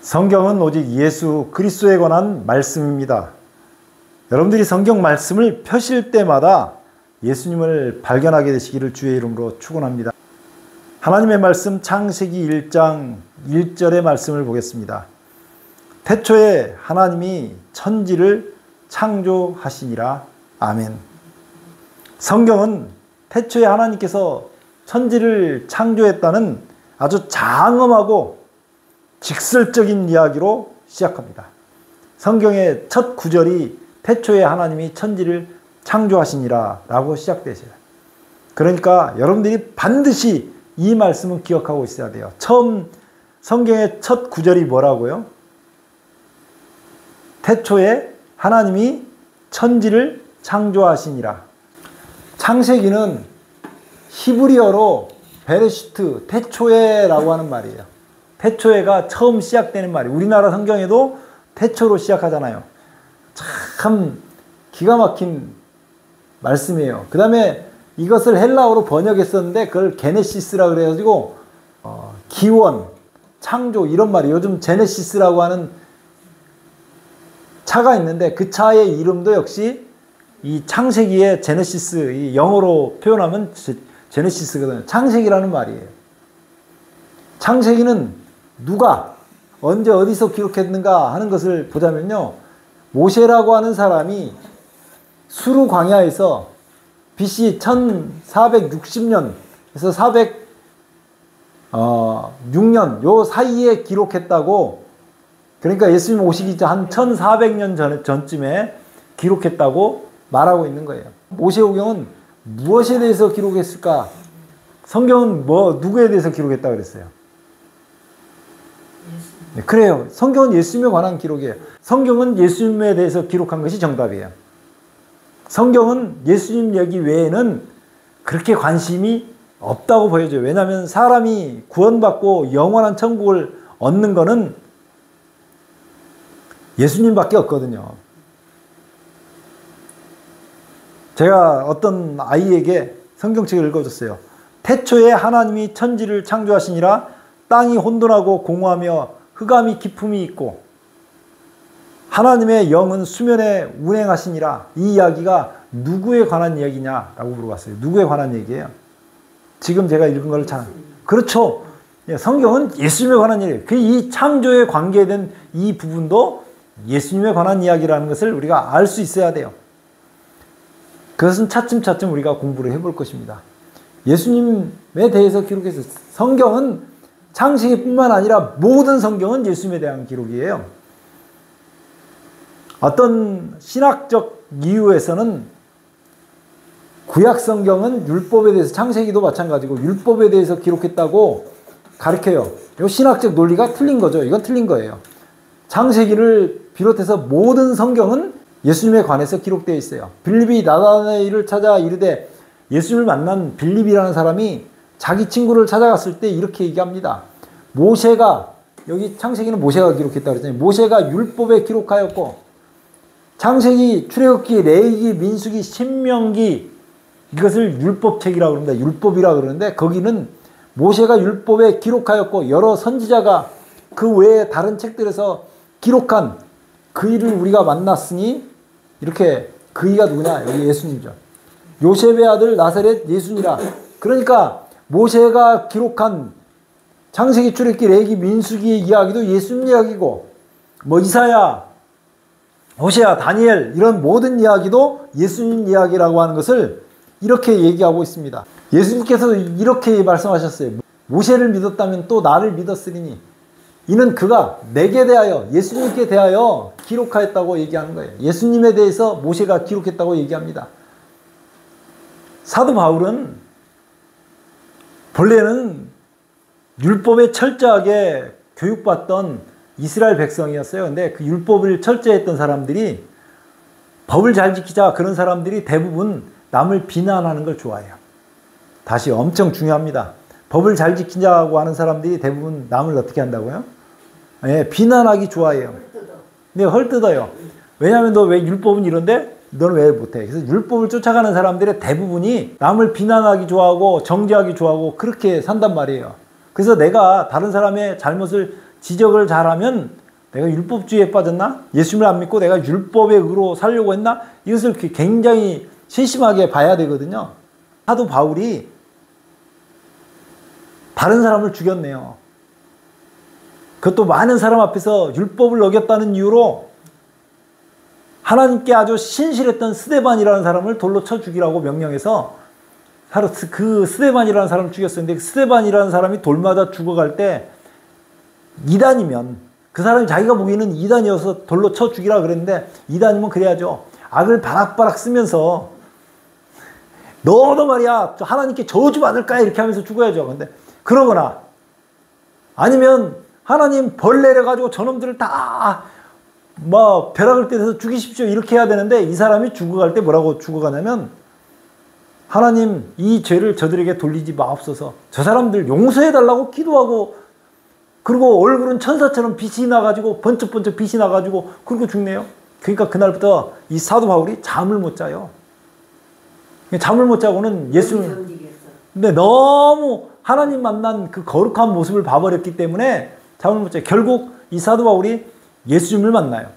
성경은 오직 예수 그리스도에 관한 말씀입니다. 여러분들이 성경 말씀을 펴실 때마다 예수님을 발견하게 되시기를 주의 이름으로 축원합니다. 하나님의 말씀 창세기 1장 1절의 말씀을 보겠습니다. 태초에 하나님이 천지를 창조하시니라. 아멘. 성경은 태초에 하나님께서 천지를 창조했다는 아주 장엄하고 직설적인 이야기로 시작합니다. 성경의 첫 구절이 태초에 하나님이 천지를 창조하시니라 라고 시작되어요. 그러니까 여러분들이 반드시 이 말씀은 기억하고 있어야 돼요. 처음 성경의 첫 구절이 뭐라고요? 태초에 하나님이 천지를 창조하시니라. 창세기는 히브리어로 베레시트, 태초에라고 하는 말이에요. 태초에가 처음 시작되는 말이에요. 우리나라 성경에도 태초로 시작하잖아요. 참 기가 막힌 말씀이에요. 그 다음에 이것을 헬라어로 번역했었는데 그걸 게네시스라 그래가지고 기원, 창조 이런 말이 요즘 제네시스라고 하는 차가 있는데 그 차의 이름도 역시 이 창세기의 제네시스, 이 영어로 표현하면 제네시스거든요. 창세기라는 말이에요. 창세기는 누가 언제 어디서 기록했는가 하는 것을 보자면요. 모세라고 하는 사람이 수르 광야에서 BC 1460년에서 406년 요 사이에 기록했다고. 그러니까 예수님 오시기 한 1400년 전쯤에 기록했다고 말하고 있는 거예요. 모세오경은 무엇에 대해서 기록했을까? 성경은 누구에 대해서 기록했다고 그랬어요? 네, 그래요. 성경은 예수님에 관한 기록이에요. 성경은 예수님에 대해서 기록한 것이 정답이에요. 성경은 예수님 얘기 외에는 그렇게 관심이 없다고 보여져요. 왜냐하면 사람이 구원받고 영원한 천국을 얻는 것은 예수님밖에 없거든요. 제가 어떤 아이에게 성경책을 읽어줬어요. 태초에 하나님이 천지를 창조하시니라. 땅이 혼돈하고 공허하며 흑암이 깊음이 있고 하나님의 영은 수면에 운행하시니라. 이 이야기가 누구에 관한 이야기냐라고 물어봤어요. 누구에 관한 얘기예요? 지금 제가 읽은 걸 잘 그렇죠. 성경은 예수님에 관한 얘기예요. 이 창조에 관계된 이 부분도 예수님에 관한 이야기라는 것을 우리가 알 수 있어야 돼요. 그것은 차츰차츰 우리가 공부를 해볼 것입니다. 예수님에 대해서 기록했어요. 성경은 창세기뿐만 아니라 모든 성경은 예수님에 대한 기록이에요. 어떤 신학적 이유에서는 구약 성경은 율법에 대해서, 창세기도 마찬가지고 율법에 대해서 기록했다고 가르쳐요. 이 신학적 논리가 틀린 거죠. 이건 틀린 거예요. 창세기를 비롯해서 모든 성경은 예수님에 관해서 기록되어 있어요. 빌립이 나다나엘을 찾아 이르되, 예수님을 만난 빌립이라는 사람이 자기 친구를 찾아갔을 때 이렇게 얘기합니다. 모세가, 여기 창세기는 모세가 기록했다고 그랬잖아요. 모세가 율법에 기록하였고, 창세기, 출애굽기, 레위기, 민수기, 신명기, 이것을 율법책이라고 그럽니다. 율법이라고 그러는데 거기는 모세가 율법에 기록하였고 여러 선지자가 그 외에 다른 책들에서 기록한 그 일을 우리가 만났으니, 이렇게 그 이가 누구냐? 여기 예수님이죠. 요셉의 아들 나사렛 예수니라. 그러니까 모세가 기록한 창세기, 출애굽기, 레위기, 민수기의 이야기도 예수님 이야기고, 이사야, 호세아, 다니엘 이런 모든 이야기도 예수님 이야기라고 하는 것을 이렇게 얘기하고 있습니다. 예수님께서 이렇게 말씀하셨어요. 모세를 믿었다면 또 나를 믿었으리니 이는 그가 내게 대하여, 예수님께 대하여 기록하였다고 얘기하는 거예요. 예수님에 대해서 모세가 기록했다고 얘기합니다. 사도 바울은 본래는 율법에 철저하게 교육받던 이스라엘 백성이었어요. 근데 그 율법을 철저히 했던 사람들이, 법을 잘 지키자 그런 사람들이 대부분 남을 비난하는 걸 좋아해요. 다시 엄청 중요합니다. 법을 잘 지키자고 하는 사람들이 대부분 남을 어떻게 한다고요? 네, 비난하기 좋아해요. 근데 헐뜯어요. 왜냐하면 너 왜 율법은 이런데 너는 왜 못해? 그래서 율법을 쫓아가는 사람들의 대부분이 남을 비난하기 좋아하고 정죄하기 좋아하고 그렇게 산단 말이에요. 그래서 내가 다른 사람의 잘못을 지적을 잘하면 내가 율법주의에 빠졌나? 예수님을 안 믿고 내가 율법의 의로 살려고 했나? 이것을 굉장히 세심하게 봐야 되거든요. 사도 바울이 다른 사람을 죽였네요. 그것도 많은 사람 앞에서 율법을 어겼다는 이유로 하나님께 아주 신실했던 스데반이라는 사람을 돌로 쳐 죽이라고 명령해서 그 스데반이라는 사람을 죽였었는데 그 스데반이라는 사람이 돌 맞아 죽어갈 때 이단이면 그 사람이 자기가 보기에는 이단이어서 돌로 쳐 죽이라 그랬는데 이단이면 그래야죠. 악을 바락바락 쓰면서 너도 말이야 하나님께 저주받을까 이렇게 하면서 죽어야죠. 근데 그러거나 아니면 하나님 벌 내려가지고 저놈들을 다 뭐 벼락을 때려서 죽이십시오 이렇게 해야 되는데 이 사람이 죽어갈 때 뭐라고 죽어가냐면 하나님 이 죄를 저들에게 돌리지 마옵소서. 저 사람들 용서해달라고 기도하고 그리고 얼굴은 천사처럼 빛이 나가지고 번쩍번쩍 빛이 나가지고 그러고 죽네요. 그러니까 그날부터 이 사도 바울이 잠을 못 자요. 잠을 못 자고는 예수를 근데 너무 하나님 만난 그 거룩한 모습을 봐버렸기 때문에 잠을 못 자요. 결국 이 사도 바울이 예수님을 만나요.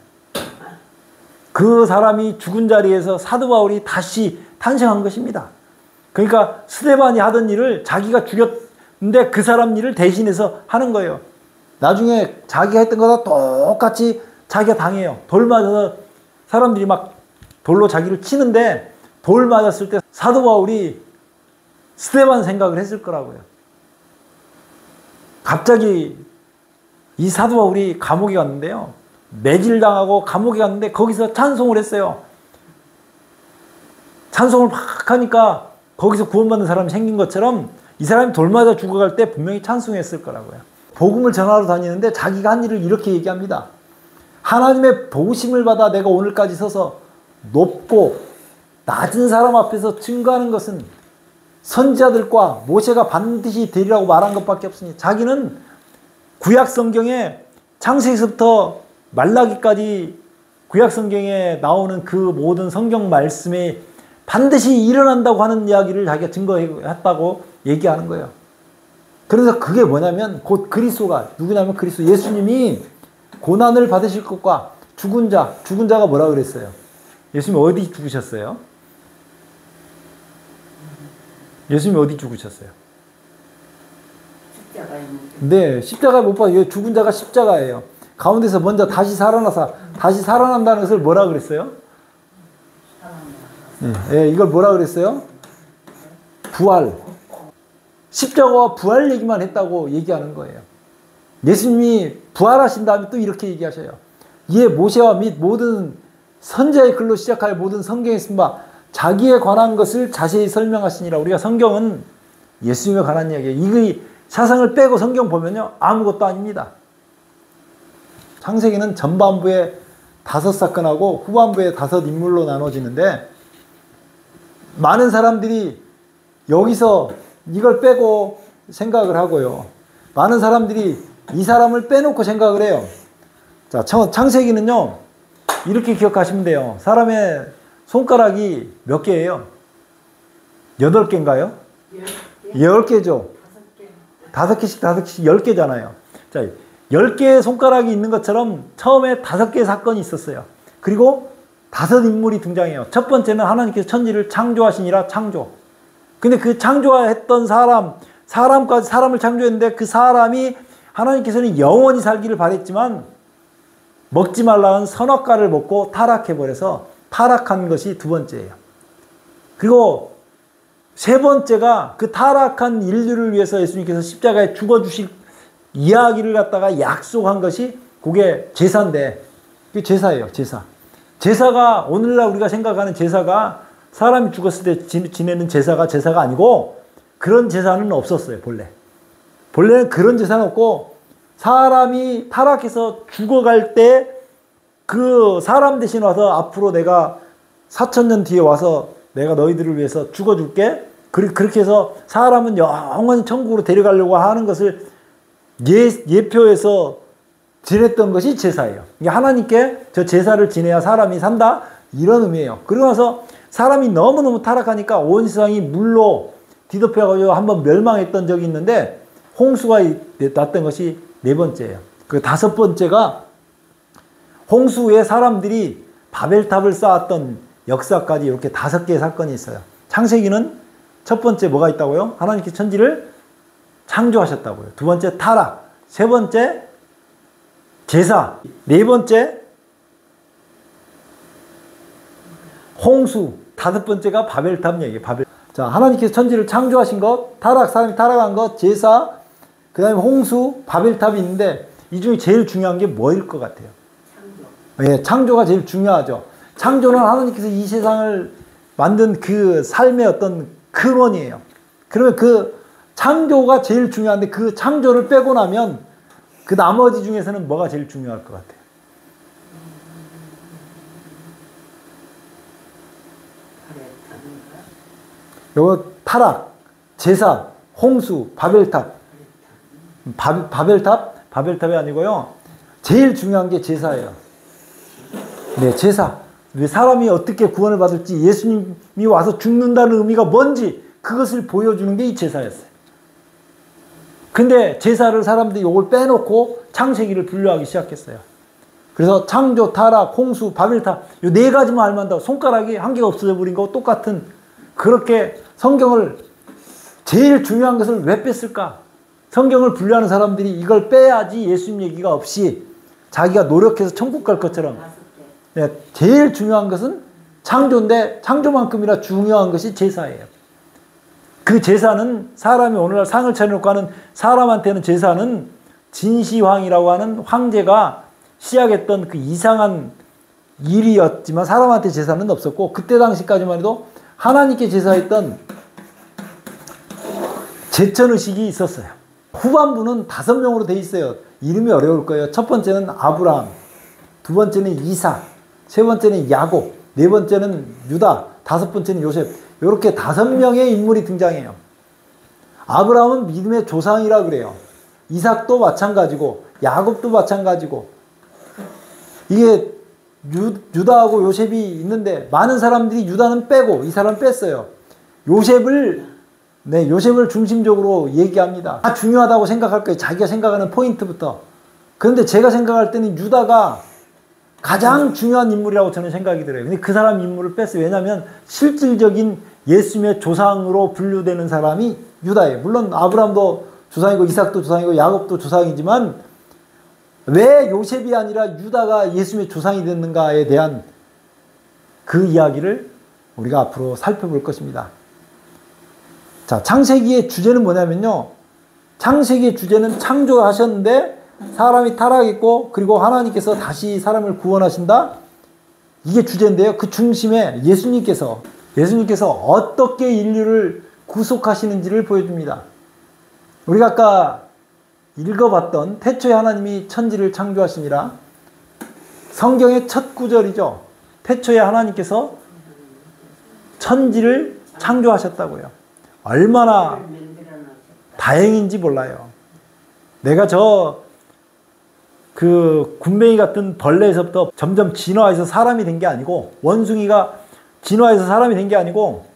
그 사람이 죽은 자리에서 사도 바울이 다시 탄생한 것입니다. 그러니까 스데반이 하던 일을 자기가 죽였는데 그 사람 일을 대신해서 하는 거예요. 나중에 자기가 했던 거다 똑같이 자기가 당해요. 돌 맞아서 사람들이 막 돌로 자기를 치는데 돌 맞았을 때 사도 바울이 스데반 생각을 했을 거라고요. 갑자기 이 사도 바울이 감옥에 갔는데요. 매질당하고 감옥에 갔는데 거기서 찬송을 했어요. 찬송을 막 하니까 거기서 구원받는 사람이 생긴 것처럼 이 사람이 돌 맞아 죽어갈 때 분명히 찬송했을 거라고요. 복음을 전하러 다니는데 자기가 한 일을 이렇게 얘기합니다. 하나님의 보심을 받아 내가 오늘까지 서서 높고 낮은 사람 앞에서 증거하는 것은 선지자들과 모세가 반드시 되리라고 말한 것밖에 없으니 자기는 구약 성경에 창세기서부터 말라기까지 구약 성경에 나오는 그 모든 성경 말씀에 반드시 일어난다고 하는 이야기를 자기가 증거했다고 얘기하는 거예요. 그래서 그게 뭐냐면 곧 그리스도가 누구냐면 그리스도 예수님이 고난을 받으실 것과 죽은 자가 뭐라 그랬어요? 예수님 어디 죽으셨어요? 예수님 어디 죽으셨어요? 네, 십자가에 못 박혀. 죽은 자가 십자가예요. 가운데서 먼저 다시 살아나서 다시 살아난다는 것을 뭐라 그랬어요? 네, 이걸 뭐라 그랬어요? 부활. 십자가와 부활 얘기만 했다고 얘기하는 거예요. 예수님이 부활하신 다음에 또 이렇게 얘기하셔요. 이에 모세와 및 모든 선지자의 글로 시작하여 모든 성경에 쓴 바 자기에 관한 것을 자세히 설명하시니라. 우리가 성경은 예수님에 관한 이야기예요. 이 사상을 빼고 성경 보면요 아무것도 아닙니다. 창세기는 전반부에 5사건하고 후반부에 5인물로 나눠지는데 많은 사람들이 여기서 이걸 빼고 생각을 하고요. 많은 사람들이 이 사람을 빼놓고 생각을 해요. 자, 창세기는요 이렇게 기억하시면 돼요. 사람의 손가락이 몇 개예요? 8개인가요? 10개죠. 5개씩 10개잖아요. 자, 10개의 손가락이 있는 것처럼 처음에 5개의 사건이 있었어요. 그리고 5인물이 등장해요. 첫 번째는 하나님께서 천지를 창조하시니라 창조. 근데 그 창조했던 사람을 창조했는데 그 사람이 하나님께서는 영원히 살기를 바랬지만 먹지 말라는 선악과를 먹고 타락해버려서 타락한 것이 두 번째예요. 그리고 세 번째가 그 타락한 인류를 위해서 예수님께서 십자가에 죽어주실 이야기를 갖다가 약속한 것이 그게 제사인데 그게 제사예요. 제사가 오늘날 우리가 생각하는 제사가 사람이 죽었을 때 지내는 제사가 아니고 그런 제사는 없었어요. 본래는 그런 제사는 없고 사람이 타락해서 죽어갈 때 그 사람 대신 와서 앞으로 내가 4000년 뒤에 와서 내가 너희들을 위해서 죽어줄게. 그렇게 해서 사람은 영원히 천국으로 데려가려고 하는 것을 예표해서 지냈던 것이 제사예요. 하나님께 저 제사를 지내야 사람이 산다 이런 의미예요. 그러고 나서 사람이 너무너무 타락하니까 온 세상이 물로 뒤덮여가지고 한번 멸망했던 적이 있는데 홍수가 났던 것이 네 번째예요. 그 다섯 번째가 홍수에 사람들이 바벨탑을 쌓았던 역사까지 이렇게 5개의 사건이 있어요. 창세기는 첫 번째 뭐가 있다고요? 하나님께서 천지를 창조하셨다고요. 두 번째 타락, 세 번째 제사, 네 번째 홍수, 다섯 번째가 바벨탑 얘기예요. 자, 하나님께서 천지를 창조하신 것, 타락, 사람이 타락한 것, 제사, 그 다음에 홍수, 바벨탑이 있는데 이 중에 제일 중요한 게 뭐일 것 같아요? 창조. 네, 창조가 제일 중요하죠. 창조는 하나님께서 이 세상을 만든 그 삶의 어떤 근원이에요. 그러면 그 창조가 제일 중요한데 그 창조를 빼고 나면 그 나머지 중에서는 뭐가 제일 중요할 것 같아요? 요거 타락, 제사, 홍수, 바벨탑. 바벨탑이 아니고요. 제일 중요한 게 제사예요. 네, 제사. 사람이 어떻게 구원을 받을지, 예수님이 와서 죽는다는 의미가 뭔지 그것을 보여주는 게 이 제사였어요. 근데 제사를 사람들이 이걸 빼놓고 창세기를 분류하기 시작했어요. 그래서 창조, 타락, 홍수, 바벨탑 이 네 가지만 알면 한다고 손가락이 한 개가 없어져 버린 거와 똑같은 그렇게 성경을 제일 중요한 것을 왜 뺐을까? 성경을 분류하는 사람들이 이걸 빼야지 예수님 얘기가 없이 자기가 노력해서 천국 갈 것처럼 네, 제일 중요한 것은 창조인데 창조만큼이나 중요한 것이 제사예요. 그 제사는 사람이 오늘날 상을 차려놓고 하는 사람한테는 제사는 진시황이라고 하는 황제가 시작했던 그 이상한 일이었지만 사람한테 제사는 없었고 그때 당시까지만 해도 하나님께 제사했던 제천의식이 있었어요. 후반부는 5명으로 돼 있어요. 이름이 어려울 거예요. 첫 번째는 아브라함, 두 번째는 이삭, 세 번째는 야곱, 네 번째는 유다, 다섯 번째는 요셉. 이렇게 5명의 인물이 등장해요. 아브라함은 믿음의 조상이라 그래요. 이삭도 마찬가지고 야곱도 마찬가지고 이게 유다하고 요셉이 있는데 많은 사람들이 유다는 빼고 이 사람 뺐어요. 요셉을 중심적으로 얘기합니다. 다 중요하다고 생각할 거예요. 자기가 생각하는 포인트부터. 그런데 제가 생각할 때는 유다가 가장 중요한 인물이라고 저는 생각이 들어요. 근데 그 사람 인물을 뺐어요. 왜냐하면 실질적인 예수님의 조상으로 분류되는 사람이 유다예요. 물론 아브라함도 조상이고 이삭도 조상이고 야곱도 조상이지만 왜 요셉이 아니라 유다가 예수님의 조상이 됐는가에 대한 그 이야기를 우리가 앞으로 살펴볼 것입니다. 자, 창세기의 주제는 뭐냐면요. 창세기의 주제는 창조하셨는데 사람이 타락했고 그리고 하나님께서 다시 사람을 구원하신다. 이게 주제인데요. 그 중심에 예수님께서 어떻게 인류를 구속하시는지를 보여줍니다. 우리가 아까 읽어봤던 태초에 하나님이 천지를 창조하시니라. 성경의 첫 구절이죠. 태초에 하나님께서 천지를 창조하셨다고요. 얼마나 다행인지 몰라요. 내가 그 군뱅이 같은 벌레에서부터 점점 진화해서 사람이 된 게 아니고 원숭이가 진화해서 사람이 된 게 아니고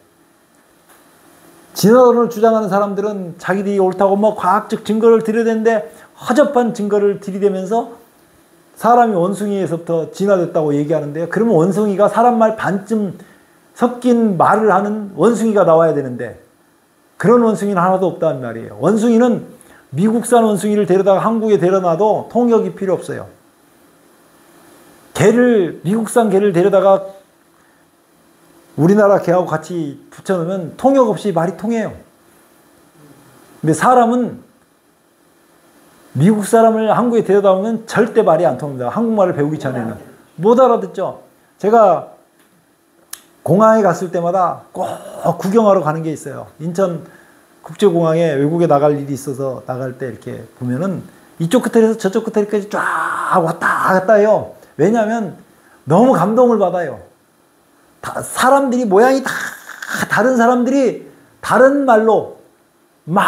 진화론을 주장하는 사람들은 자기들이 옳다고 뭐 과학적 증거를 들여대는데 허접한 증거를 들이대면서 사람이 원숭이에서부터 진화됐다고 얘기하는데요. 그러면 원숭이가 사람 말 반쯤 섞인 말을 하는 원숭이가 나와야 되는데 그런 원숭이는 하나도 없다는 말이에요. 원숭이는 미국산 원숭이를 데려다가 한국에 데려놔도 통역이 필요 없어요. 미국산 개를 데려다가 우리나라 개하고 같이 붙여놓으면 통역 없이 말이 통해요. 근데 사람은 미국 사람을 한국에 데려다 오면 절대 말이 안 통합니다. 한국말을 배우기 전에는. 못 알아듣죠. 제가 공항에 갔을 때마다 꼭 구경하러 가는 게 있어요. 인천 국제공항에 외국에 나갈 일이 있어서 나갈 때 이렇게 보면은 이쪽 끝에서 저쪽 끝에까지 쫙 왔다 갔다 해요. 왜냐하면 너무 감동을 받아요. 사람들이 모양이 다 다른 사람들이 다른 말로 막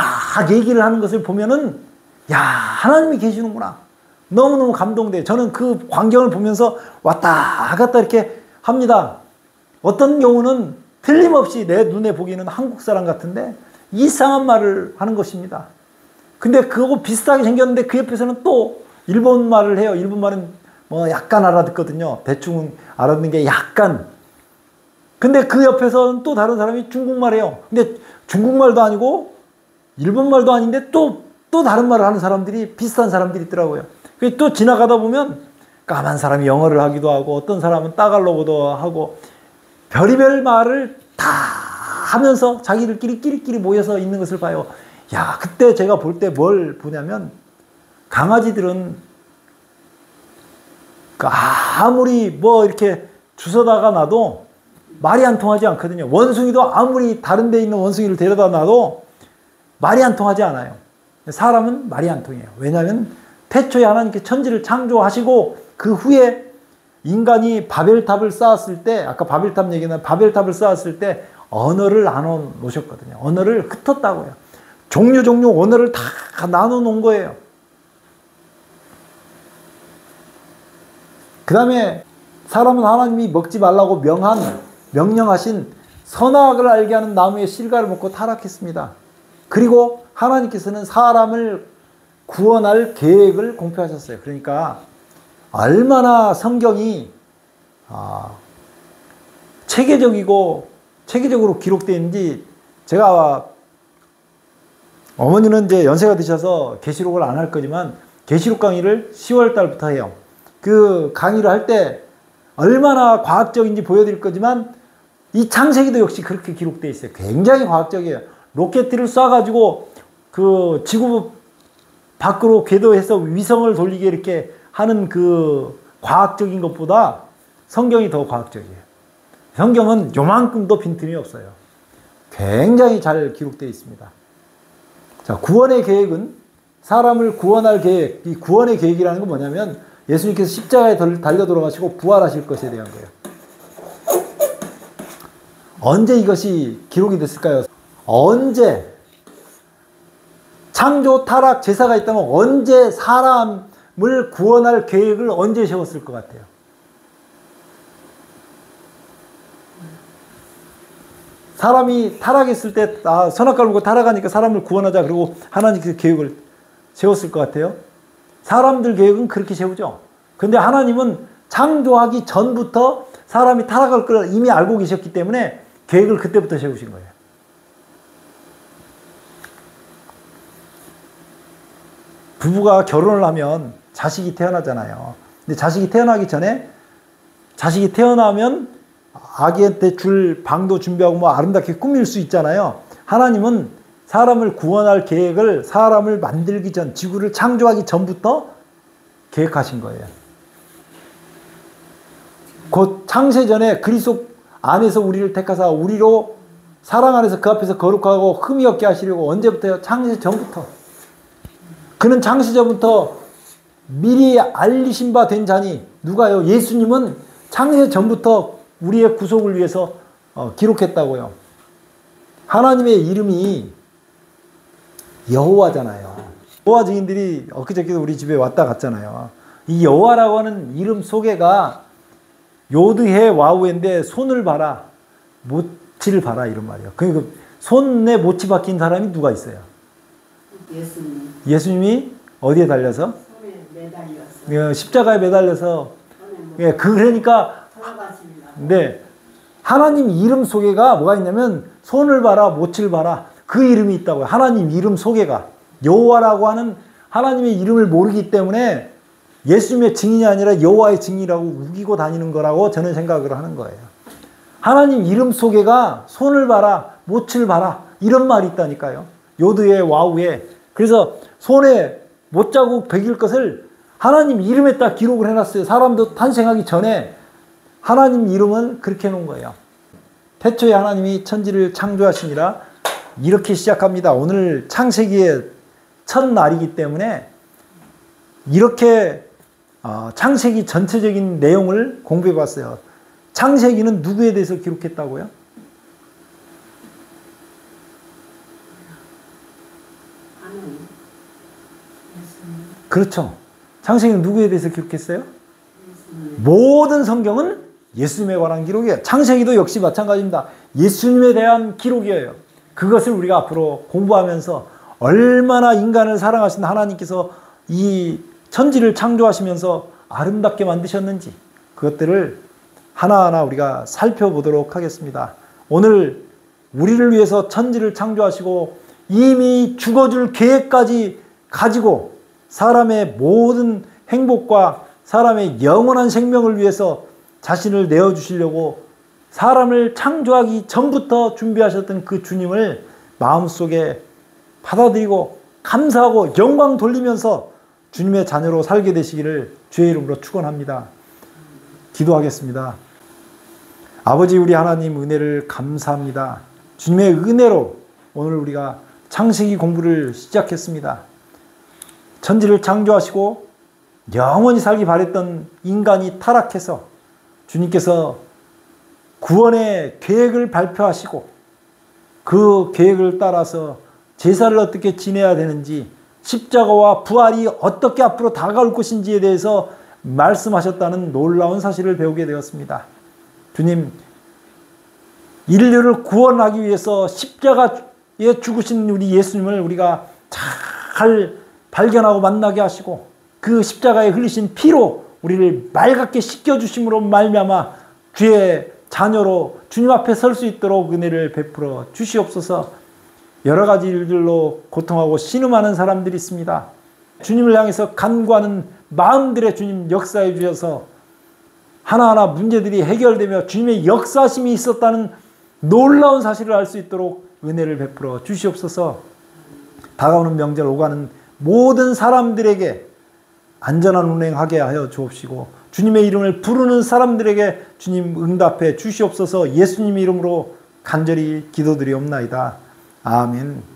얘기를 하는 것을 보면은 야, 하나님이 계시는구나. 너무너무 감동돼요. 저는 그 광경을 보면서 왔다 갔다 이렇게 합니다. 어떤 경우는 틀림없이 내 눈에 보기에는 한국 사람 같은데 이상한 말을 하는 것입니다. 근데 그거 비슷하게 생겼는데 그 옆에서는 또 일본말을 해요. 일본말은 뭐 약간 알아듣거든요. 대충 알아듣는 게 약간. 근데 그 옆에서는 또 다른 사람이 중국말 해요. 근데 중국말도 아니고 일본말도 아닌데 또 다른 말을 하는 사람들이 비슷한 사람들이 있더라고요. 또 지나가다 보면 까만 사람이 영어를 하기도 하고 어떤 사람은 따갈로그도 하고 별의별 말을 다 하면서 자기들끼리 끼리끼리 모여서 있는 것을 봐요. 야, 그때 제가 볼 때 뭘 보냐면 강아지들은 아무리 뭐 이렇게 주워다가 놔도 말이 안 통하지 않거든요. 원숭이도 아무리 다른 데 있는 원숭이를 데려다 놔도 말이 안 통하지 않아요. 사람은 말이 안 통해요. 왜냐하면 태초에 하나님께 천지를 창조하시고 그 후에 인간이 바벨탑을 쌓았을 때, 아까 바벨탑 얘기나 바벨탑을 쌓았을 때 언어를 나눠 놓으셨거든요. 언어를 흩었다고요. 종류 언어를 다 나눠 놓은 거예요. 그 다음에 사람은 하나님이 먹지 말라고 명령하신 선악을 알게 하는 나무의 실과를 먹고 타락했습니다. 그리고 하나님께서는 사람을 구원할 계획을 공표하셨어요. 그러니까 얼마나 성경이 체계적으로 기록되어 있는지, 제가 어머니는 이제 연세가 드셔서 계시록을 안 할 거지만 계시록 강의를 10월 달부터 해요. 그 강의를 할 때 얼마나 과학적인지 보여드릴 거지만 이 창세기도 역시 그렇게 기록되어 있어요. 굉장히 과학적이에요. 로켓을 쏴가지고 그 지구 밖으로 궤도해서 위성을 돌리게 이렇게 하는 그 과학적인 것보다 성경이 더 과학적이에요. 성경은 요만큼도 빈틈이 없어요. 굉장히 잘 기록되어 있습니다. 자, 구원의 계획은 사람을 구원할 계획, 이 구원의 계획이라는 건 뭐냐면 예수님께서 십자가에 달려 돌아가시고 부활하실 것에 대한 거예요. 언제 이것이 기록이 됐을까요? 언제 창조, 타락, 제사가 있다면 언제 사람을 구원할 계획을 언제 세웠을 것 같아요? 사람이 타락했을 때 선악과를 먹고 타락하니까 사람을 구원하자 그리고 하나님께서 계획을 세웠을 것 같아요. 사람들 계획은 그렇게 세우죠. 근데 하나님은 창조하기 전부터 사람이 타락할 걸 이미 알고 계셨기 때문에 계획을 그때부터 세우신 거예요. 부부가 결혼을 하면 자식이 태어나잖아요. 근데 자식이 태어나기 전에 자식이 태어나면 아기한테 줄 방도 준비하고 뭐 아름답게 꾸밀 수 있잖아요. 하나님은 사람을 구원할 계획을 사람을 만들기 전, 지구를 창조하기 전부터 계획하신 거예요. 곧 창세전에 그리스도 안에서 우리를 택하사 우리로 사랑 안에서 그 앞에서 거룩하고 흠이 없게 하시려고 언제부터요? 창세 전부터. 그는 창세 전부터 미리 알리신 바 된 자니 누가요? 예수님은 창세 전부터 우리의 구속을 위해서 기록했다고요. 하나님의 이름이 여호와잖아요. 여호와 증인들이 엊그저께도 우리 집에 왔다 갔잖아요. 이 여호와라고 하는 이름 소개가 요드해 와우인데 손을 봐라, 모치를 봐라 이런 말이에요. 그 손에 모치 박힌 사람이 누가 있어요? 예수님. 예수님이 어디에 달려서? 손에 매달려서. 십자가에 매달려서. 예, 그러니까 돌아가십니다. 네, 하나님 이름 소개가 뭐가 있냐면 손을 봐라, 모치를 봐라. 그 이름이 있다고요. 하나님 이름 소개가. 여호와라고 하는 하나님의 이름을 모르기 때문에 예수님의 증인이 아니라 여호와의 증인이라고 우기고 다니는 거라고 저는 생각을 하는 거예요. 하나님 이름 소개가 손을 봐라, 모치를 봐라 이런 말이 있다니까요. 요드에 와우에. 그래서 손에 못자국 베길 것을 하나님 이름에 딱 기록을 해놨어요. 사람도 탄생하기 전에 하나님 이름은 그렇게 해놓은 거예요. 태초에 하나님이 천지를 창조하시니라 이렇게 시작합니다. 오늘 창세기의 첫날이기 때문에 이렇게 창세기 전체적인 내용을 공부해 봤어요. 창세기는 누구에 대해서 기록했다고요? 그렇죠. 창세기는 누구에 대해서 기록했어요? 모든 성경은 예수님에 관한 기록이에요. 창세기도 역시 마찬가지입니다. 예수님에 대한 기록이에요. 그것을 우리가 앞으로 공부하면서 얼마나 인간을 사랑하신 하나님께서 이 천지를 창조하시면서 아름답게 만드셨는지 그것들을 하나하나 우리가 살펴보도록 하겠습니다. 오늘 우리를 위해서 천지를 창조하시고 이미 죽어줄 계획까지 가지고 사람의 모든 행복과 사람의 영원한 생명을 위해서 자신을 내어주시려고 사람을 창조하기 전부터 준비하셨던 그 주님을 마음속에 받아들이고 감사하고 영광 돌리면서 주님의 자녀로 살게 되시기를 주의 이름으로 축원합니다. 기도하겠습니다. 아버지 우리 하나님 은혜를 감사합니다. 주님의 은혜로 오늘 우리가 창세기 공부를 시작했습니다. 천지를 창조하시고 영원히 살기 바랬던 인간이 타락해서 주님께서 구원의 계획을 발표하시고 그 계획을 따라서 제사를 어떻게 지내야 되는지 십자가와 부활이 어떻게 앞으로 다가올 것인지에 대해서 말씀하셨다는 놀라운 사실을 배우게 되었습니다. 주님, 인류를 구원하기 위해서 십자가에 죽으신 우리 예수님을 우리가 잘 발견하고 만나게 하시고 그 십자가에 흘리신 피로 우리를 맑게 씻겨주심으로 말미암아 주의 자녀로 주님 앞에 설 수 있도록 은혜를 베풀어 주시옵소서. 여러 가지 일들로 고통하고 신음하는 사람들이 있습니다. 주님을 향해서 간구하는 마음들의 주님 역사해 주셔서 하나하나 문제들이 해결되며 주님의 역사심이 있었다는 놀라운 사실을 알 수 있도록 은혜를 베풀어 주시옵소서. 다가오는 명절 오가는 모든 사람들에게 안전한 운행하게 하여 주옵시고 주님의 이름을 부르는 사람들에게 주님 응답해 주시옵소서. 예수님의 이름으로 간절히 기도드리옵나이다. 아멘.